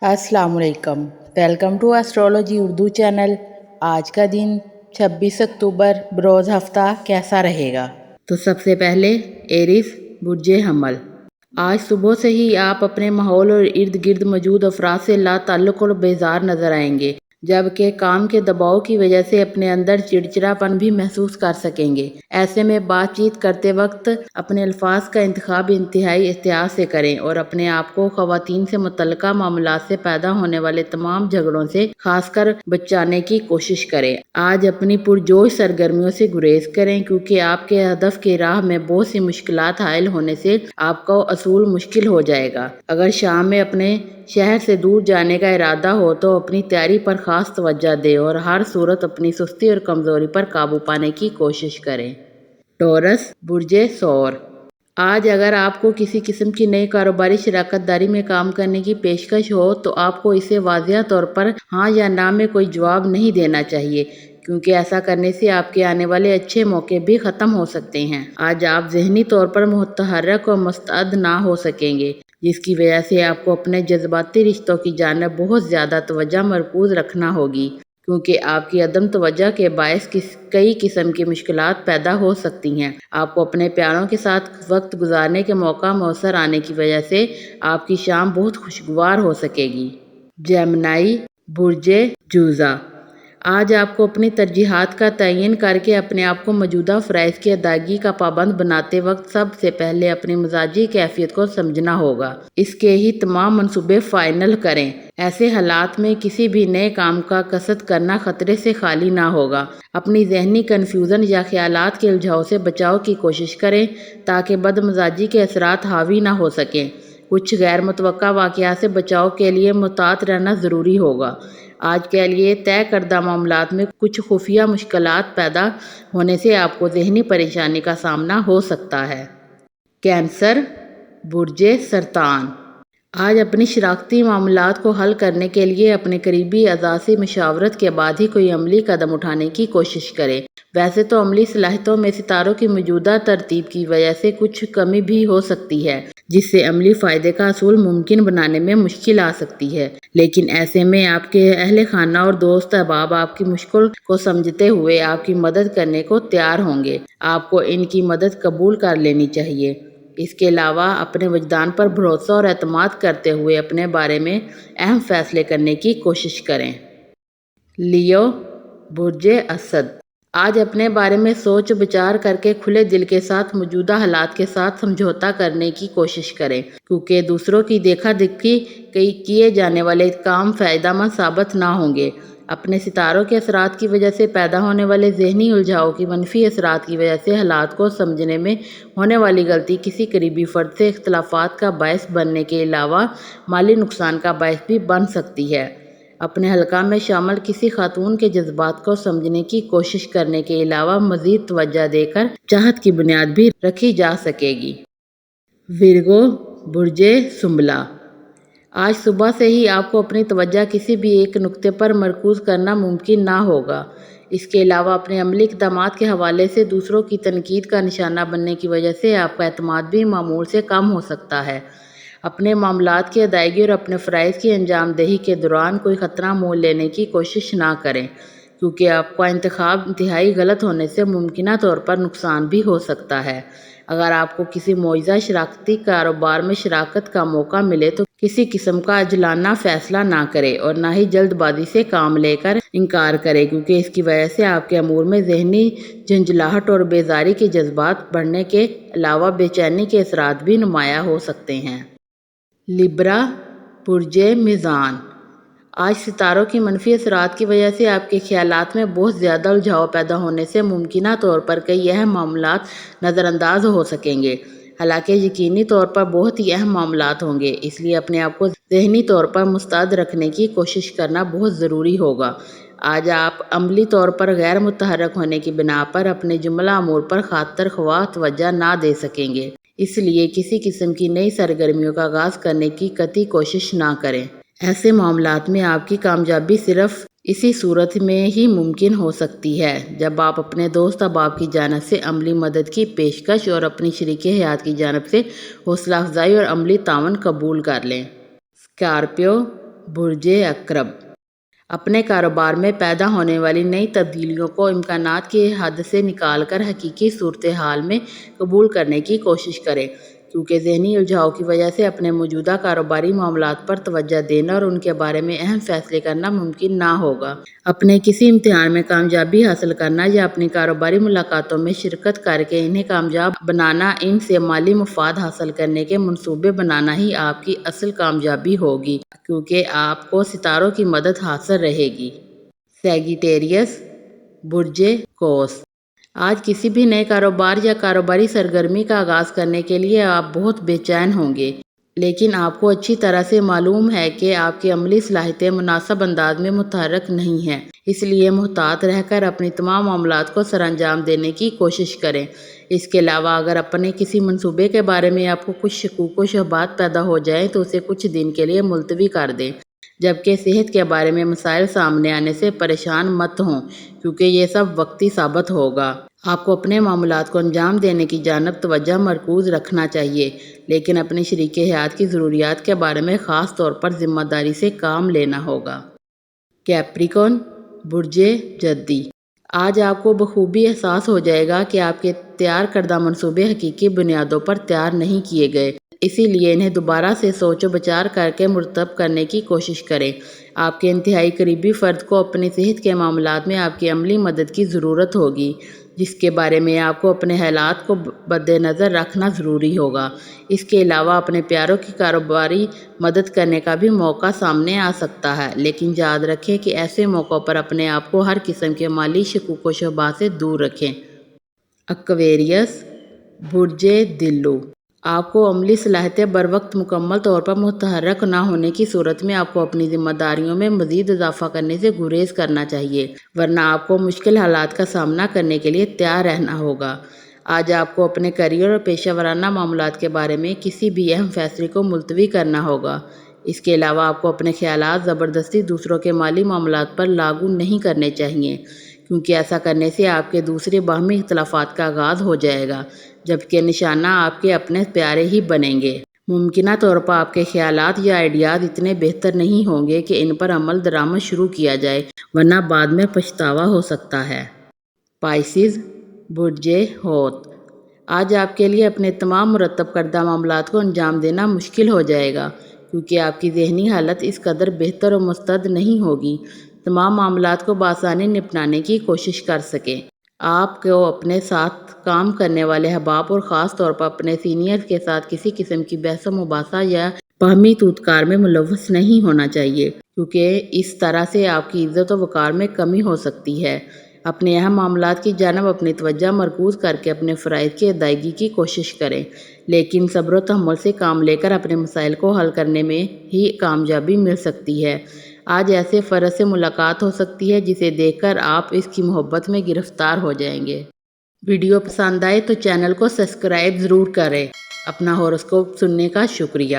अस्सलाम वालेकुम। Welcome to astrology Urdu channel. आज का दिन 26 अक्टूबर बरोज़ हफ्ता कैसा रहेगा? तो सबसे पहले एरिस बुर्जे हमल। आज सुबह से ही आप अपने माहौल और इर्द गिर्द मौजूद अफराद से लाताल्लुक़ और बेजार नज़र आएंगे, जबकि काम के दबाव की वजह से अपने अंदर चिड़चिड़ापन भी महसूस कर सकेंगे। ऐसे में बातचीत करते वक्त अपने अल्फाज का इंतखाब इंतहाई एहतियात से करें और अपने आप को ख़वातीन से मुतल्लिका मामलात से पैदा होने वाले तमाम झगड़ों से खासकर बचाने की कोशिश करें। आज अपनी पुरजोश सरगर्मियों से गुरेज करें, क्योंकि आपके हदफ की राह में बहुत सी मुश्किलात हायल होने से आपका असूल मुश्किल हो जाएगा। अगर शाम में अपने शहर से दूर जाने का इरादा हो तो अपनी तैयारी पर खास तवज्जो दें और हर सूरत अपनी सुस्ती और कमज़ोरी पर काबू पाने की कोशिश करें। टॉरस बुर्जे सौर। आज अगर आपको किसी किस्म की नई कारोबारी शराकत दारी में काम करने की पेशकश हो तो आपको इसे वाज़िया तौर पर हाँ या ना में कोई जवाब नहीं देना चाहिए, क्योंकि ऐसा करने से आपके आने वाले अच्छे मौके भी ख़त्म हो सकते हैं। आज आप ज़हनी तौर पर मुतहर्रिक और मुस्तअद ना हो सकेंगे, जिसकी वजह से आपको अपने जज्बाती रिश्तों की जानिब बहुत ज़्यादा तवज्जो मरकूज़ रखना होगी, क्योंकि आपकी अदम तवज्जो के बायस कई किस्म की मुश्किलात पैदा हो सकती हैं। आपको अपने प्यारों के साथ वक्त गुजारने के मौका मौसर आने की वजह से आपकी शाम बहुत खुशगवार हो सकेगी। जेमिनी बुर्जे जूज़ा। आज आपको अपनी तरजीहात का तयन करके अपने आप को मौजूदा फ़राइज़ की अदायगी का पाबंद बनाते वक्त सबसे पहले अपनी मिजाजी कैफियत को समझना होगा। इसके ही तमाम मंसूबे फ़ाइनल करें। ऐसे हालात में किसी भी नए काम का कसद करना ख़तरे से खाली ना होगा। अपनी ज़हनी कन्फ्यूज़न या ख़यालात के उलझाव से बचाव की कोशिश करें, ताकि बदमिजाजी के असरात हावी ना हो सकें। कुछ गैर मुतवक्का वाक़यात से बचाव के लिए मुहतात रहना ज़रूरी होगा। आज के लिए तय करदा मामलात में कुछ खुफिया मुश्किलात पैदा होने से आपको ज़हनी परेशानी का सामना हो सकता है। कैंसर बुर्जे सरतान। आज अपनी शराकती मामलात को हल करने के लिए अपने करीबी अज़ा से मशावरत के बाद ही कोई अमली कदम उठाने की कोशिश करें। वैसे तो अमली सलाहियतों में सितारों की मौजूदा तरतीब की वजह से कुछ कमी भी हो सकती है, जिससे अमली फ़ायदे का असूल मुमकिन बनाने में मुश्किल आ सकती है। लेकिन ऐसे में आपके अहले खाना और दोस्त अहबाब आपकी मुश्किल को समझते हुए आपकी मदद करने को तैयार होंगे। आपको इनकी मदद कबूल कर लेनी चाहिए। इसके अलावा अपने वजदान पर भरोसा और एतमाद करते हुए अपने बारे में अहम फैसले करने की कोशिश करें। लियो बुर्जे असद। आज अपने बारे में सोच विचार करके खुले दिल के साथ मौजूदा हालात के साथ समझौता करने की कोशिश करें, क्योंकि दूसरों की देखा देखी किए जाने वाले काम फ़ायदेमंद साबित ना होंगे। अपने सितारों के असरात की वजह से पैदा होने वाले ज़हनी उलझाव की मनफी असरात की वजह से हालात को समझने में होने वाली गलती किसी करीबी फ़र्द से इख्तलाफात का बायस बनने के अलावा माली नुकसान का बायस भी बन सकती है। अपने हल्का में शामिल किसी खातून के जज्बात को समझने की कोशिश करने के अलावा मज़ीद तवज्जो देकर चाहत की बुनियाद भी रखी जा सकेगी। विर्गो बुर्जे सुंबला। आज सुबह से ही आपको अपनी तवज्जो किसी भी एक नुक्ते पर मरकूज़ करना मुमकिन ना होगा। इसके अलावा अपने अमली इक़दामात के हवाले से दूसरों की तनकीद का निशाना बनने की वजह से आपका एतमाद भी मामूल से कम हो सकता है। अपने मामलात की अदायगी और अपने फ़राइज़ की अंजामदही के दौरान कोई ख़तरा मोल लेने की कोशिश ना करें, क्योंकि आपका इंतखाब इंतहाई गलत होने से मुमकिना तौर पर नुकसान भी हो सकता है। अगर आपको किसी मौजूदा शराकती कारोबार में शराकत का मौका मिले तो किसी किस्म का अजलाना फ़ैसला ना करें और ना ही जल्दबाजी से काम लेकर इनकार करें, क्योंकि इसकी वजह से आपके अमूर में ज़हनी झंझलाहट और बेजारी के जज्बात बढ़ने के अलावा बेचैनी के असरात भी नुमायाँ हो सकते हैं। लिब्रा बुर्जे मीज़ान। आज सितारों की मनफी असरात की वजह से आपके ख्यालात में बहुत ज़्यादा उलझाव पैदा होने से मुमकिना तौर पर कई अहम मामलात नज़रअंदाज हो सकेंगे। हालांकि यकीनी तौर पर बहुत ही अहम मामलात होंगे, इसलिए अपने आप को ज़हनी तौर पर मुस्तैद रखने की कोशिश करना बहुत ज़रूरी होगा। आज आप अमली तौर पर गैर मुतहर्रिक होने की बिना पर अपने जुमला अमूर पर खातर ख्वाह तवज्जो ना दे सकेंगे, इसलिए किसी किस्म की नई सरगर्मियों का आगाज़ करने की कतई कोशिश ना करें। ऐसे मामलात में आपकी कामयाबी सिर्फ इसी सूरत में ही मुमकिन हो सकती है जब आप अपने दोस्त अहबाब की जानिब से अमली मदद की पेशकश और अपनी शरीके हयात की जानिब से हौसला अफजाई और अमली तावन कबूल कर लें। स्कॉर्पियो برج اکرب، اپنے کاروبار میں پیدا ہونے والی نئی تبدیلیوں کو امکانات کی حد سے نکال کر حقیقی صورتحال میں قبول کرنے کی کوشش کریں، کیونکہ ذہنی الجھاؤ کی وجہ سے اپنے موجودہ کاروباری معاملات پر توجہ دینا اور ان کے بارے میں اہم فیصلے کرنا ممکن نہ ہوگا۔ اپنے کسی امتحان میں کامیابی حاصل کرنا یا اپنی کاروباری ملاقاتوں میں شرکت کر کے انہیں کامیاب بنانا، ان سے مالی مفاد حاصل کرنے کے منصوبے بنانا ہی آپ کی اصل کامیابی ہوگی، کیونکہ آپ کو ستاروں کی مدد حاصل رہے گی۔ سیجیٹیریس، برج قوس، آج کسی بھی نئے کاروبار یا کاروباری سرگرمی کا آغاز کرنے کے لیے آپ بہت بے چین ہوں گے، لیکن آپ کو اچھی طرح سے معلوم ہے کہ آپ کی عملی صلاحیتیں مناسب انداز میں متحرک نہیں ہیں، اس لیے محتاط رہ کر اپنی تمام معاملات کو سر انجام دینے کی کوشش کریں۔ اس کے علاوہ اگر اپنے کسی منصوبے کے بارے میں آپ کو کچھ شکوک و شبہات پیدا ہو جائیں تو اسے کچھ دن کے لیے ملتوی کر دیں، جبکہ صحت کے بارے میں مسائل سامنے آنے سے پریشان مت ہوں، کیونکہ یہ سب وقتی ثابت ہوگا۔ آپ کو اپنے معاملات کو انجام دینے کی جانب توجہ مرکوز رکھنا چاہیے، لیکن اپنے شریک حیات کی ضروریات کے بارے میں خاص طور پر ذمہ داری سے کام لینا ہوگا۔ کیپریکون، برج جدی، آج آپ کو بخوبی احساس ہو جائے گا کہ آپ کے تیار کردہ منصوبے حقیقی بنیادوں پر تیار نہیں کیے گئے، اسی لیے انہیں دوبارہ سے سوچ و بچار کر کے مرتب کرنے کی کوشش کریں۔ آپ کے انتہائی قریبی فرد کو اپنی صحت کے معاملات میں آپ کی عملی مدد کی ضرورت ہوگی، جس کے بارے میں آپ کو اپنے حالات کو مد نظر رکھنا ضروری ہوگا۔ اس کے علاوہ اپنے پیاروں کی کاروباری مدد کرنے کا بھی موقع سامنے آ سکتا ہے، لیکن یاد رکھیں کہ ایسے موقعوں پر اپنے آپ کو ہر قسم کے مالی شکوک و شبہات سے دور رکھیں۔ ایکویریس، برج دلو، آپ کو عملی صلاحیتیں بروقت مکمل طور پر متحرک نہ ہونے کی صورت میں آپ کو اپنی ذمہ داریوں میں مزید اضافہ کرنے سے گریز کرنا چاہیے، ورنہ آپ کو مشکل حالات کا سامنا کرنے کے لیے تیار رہنا ہوگا۔ آج آپ کو اپنے کیریئر اور پیشہ ورانہ معاملات کے بارے میں کسی بھی اہم فیصلے کو ملتوی کرنا ہوگا۔ اس کے علاوہ آپ کو اپنے خیالات زبردستی دوسروں کے مالی معاملات پر لاگو نہیں کرنے چاہیے، کیونکہ ایسا کرنے سے آپ کے دوسرے باہمی اختلافات کا آغاز ہو جائے گا، جبکہ نشانہ آپ کے اپنے پیارے ہی بنیں گے۔ ممکنہ طور پر آپ کے خیالات یا آئیڈیاز اتنے بہتر نہیں ہوں گے کہ ان پر عمل درآمد شروع کیا جائے، ورنہ بعد میں پچھتاوا ہو سکتا ہے۔ پائسیز، برج حوت، آج آپ کے لیے اپنے تمام مرتب کردہ معاملات کو انجام دینا مشکل ہو جائے گا، کیونکہ آپ کی ذہنی حالت اس قدر بہتر و مستعد نہیں ہوگی تمام معاملات کو بآسانی نپٹانے کی کوشش کر سکیں۔ آپ کو اپنے ساتھ کام کرنے والے احباب اور خاص طور پر اپنے سینئرز کے ساتھ کسی قسم کی بحث و مباحثہ یا باہمی توطئات میں ملوث نہیں ہونا چاہیے، کیونکہ اس طرح سے آپ کی عزت و وقار میں کمی ہو سکتی ہے۔ اپنے اہم معاملات کی جانب اپنی توجہ مرکوز کر کے اپنے فرائض کی ادائیگی کی کوشش کریں، لیکن صبر و تحمل سے کام لے کر اپنے مسائل کو حل کرنے میں ہی کامیابی مل سکتی ہے۔ آج ایسے فرد سے ملاقات ہو سکتی ہے جسے دیکھ کر آپ اس کی محبت میں گرفتار ہو جائیں گے۔ ویڈیو پسند آئے تو چینل کو سبسکرائب ضرور کریں۔ اپنا ہوروسکوپ سننے کا شکریہ۔